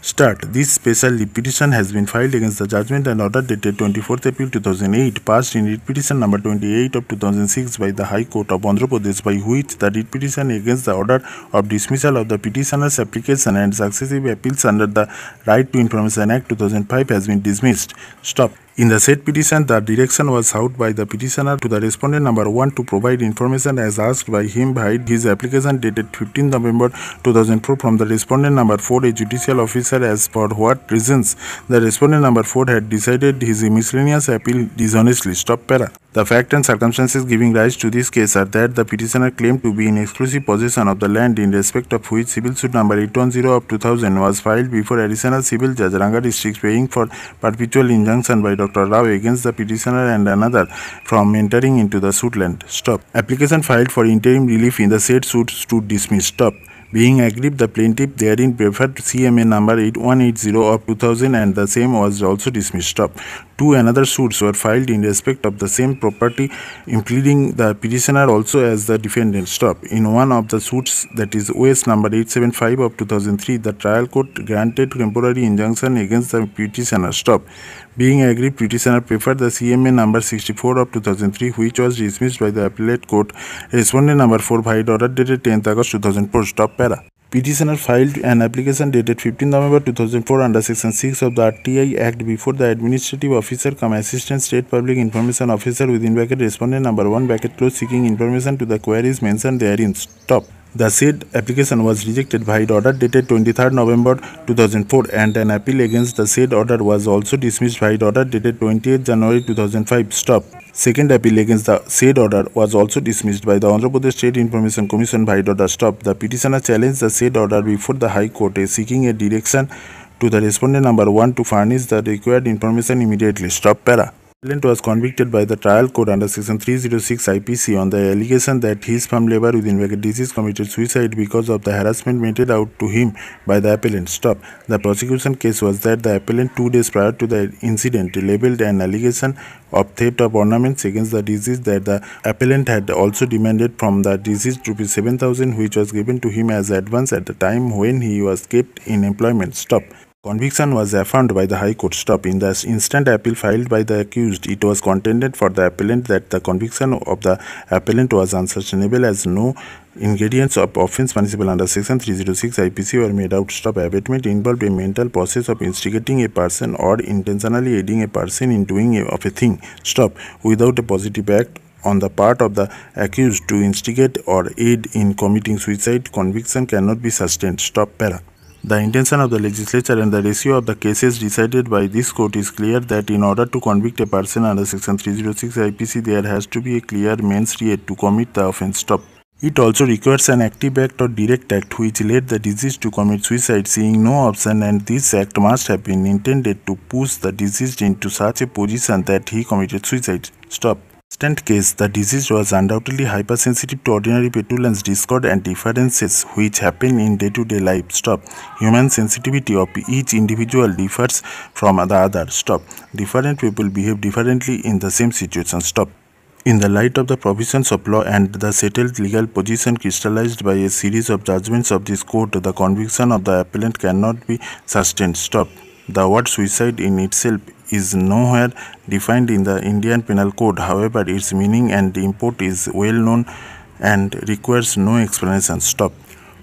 Start. This special writ petition has been filed against the judgment and order dated 24th April 2008, passed in writ petition number 28 of 2006 by the High Court of Andhra Pradesh, by which the writ petition against the order of dismissal of the petitioner's application and successive appeals under the Right to Information Act 2005 has been dismissed. Stop. In the said petition, the direction was sought by the petitioner to the respondent number 1 to provide information as asked by him by his application dated 15 November 2004 from the respondent number 4, a judicial officer, as for what reasons the respondent number 4 had decided his miscellaneous appeal dishonestly. Stop para. The fact and circumstances giving rise to this case are that the petitioner claimed to be in exclusive possession of the land in respect of which civil suit number 810 of 2000 was filed before Additional Civil Judge Ranga District, paying for perpetual injunction by Dr. Rao against the petitioner and another from entering into the suit land. Stop. Application filed for interim relief in the said suit to dismiss. Stop. Being aggrieved, the plaintiff therein preferred CMA number 8180 of 2000 and the same was also dismissed. Stop. Two another suits were filed in respect of the same property, including the petitioner also as the defendant. Stop. In one of the suits, that is OS number 875 of 2003, the trial court granted temporary injunction against the petitioner. Stop. Being aggrieved, petitioner preferred the CMA number 64 of 2003, which was dismissed by the appellate court. Respondent number 4 filed order dated 10th August 2004. Stop para. Petitioner filed an application dated 15 November 2004 under Section 6 of the RTI Act before the Administrative Officer cum Assistant State Public Information Officer within bracket respondent number 1 bracket close seeking information to the queries mentioned therein. Stop. The said application was rejected by order dated 23rd November 2004 and an appeal against the said order was also dismissed by order dated 28th January 2005. Stop. Second appeal against the said order was also dismissed by the Andhra Pradesh State Information Commission by order. Stop. The petitioner challenged the said order before the High Court, seeking a direction to the respondent number 1 to furnish the required information immediately. Stop para. Appellant was convicted by the trial court under Section 306 IPC on the allegation that his farm labor within bracket disease committed suicide because of the harassment meted out to him by the appellant. Stop. The prosecution case was that the appellant 2 days prior to the incident labeled an allegation of theft of ornaments against the deceased that the appellant had also demanded from the deceased ₹7,000, which was given to him as advance at the time when he was kept in employment. Stop. Conviction was affirmed by the High Court. Stop. In the instant appeal filed by the accused, it was contended for the appellant that the conviction of the appellant was unsustainable as no ingredients of offence punishable under Section 306 IPC were made out. Stop. Abatement involved a mental process of instigating a person or intentionally aiding a person in doing of a thing. Stop. Without a positive act on the part of the accused to instigate or aid in committing suicide, conviction cannot be sustained. Stop para. The intention of the legislature and the ratio of the cases decided by this court is clear that in order to convict a person under Section 306 IPC, there has to be a clear mens rea to commit the offence. Stop. It also requires an active act or direct act which led the deceased to commit suicide, seeing no option, and this act must have been intended to push the deceased into such a position that he committed suicide. Stop. Instant case, the deceased was undoubtedly hypersensitive to ordinary petulance, discord and differences which happen in day-to-day life. Stop. Human sensitivity of each individual differs from the other. Stop. Different people behave differently in the same situation. Stop. In the light of the provisions of law and the settled legal position crystallized by a series of judgments of this court, the conviction of the appellant cannot be sustained. Stop. The word suicide in itself is nowhere defined in the Indian Penal Code. However, its meaning and import is well known and requires no explanation. Stop.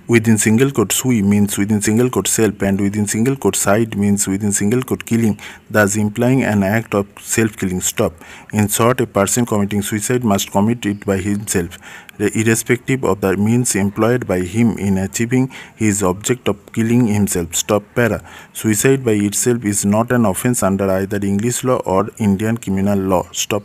Within single quote sui means within single quote self, and within single quote side means within single quote killing, thus implying an act of self-killing. Stop. In short, a person committing suicide must commit it by himself, irrespective of the means employed by him in achieving his object of killing himself. Stop para. Suicide by itself is not an offence under either English law or Indian criminal law. Stop.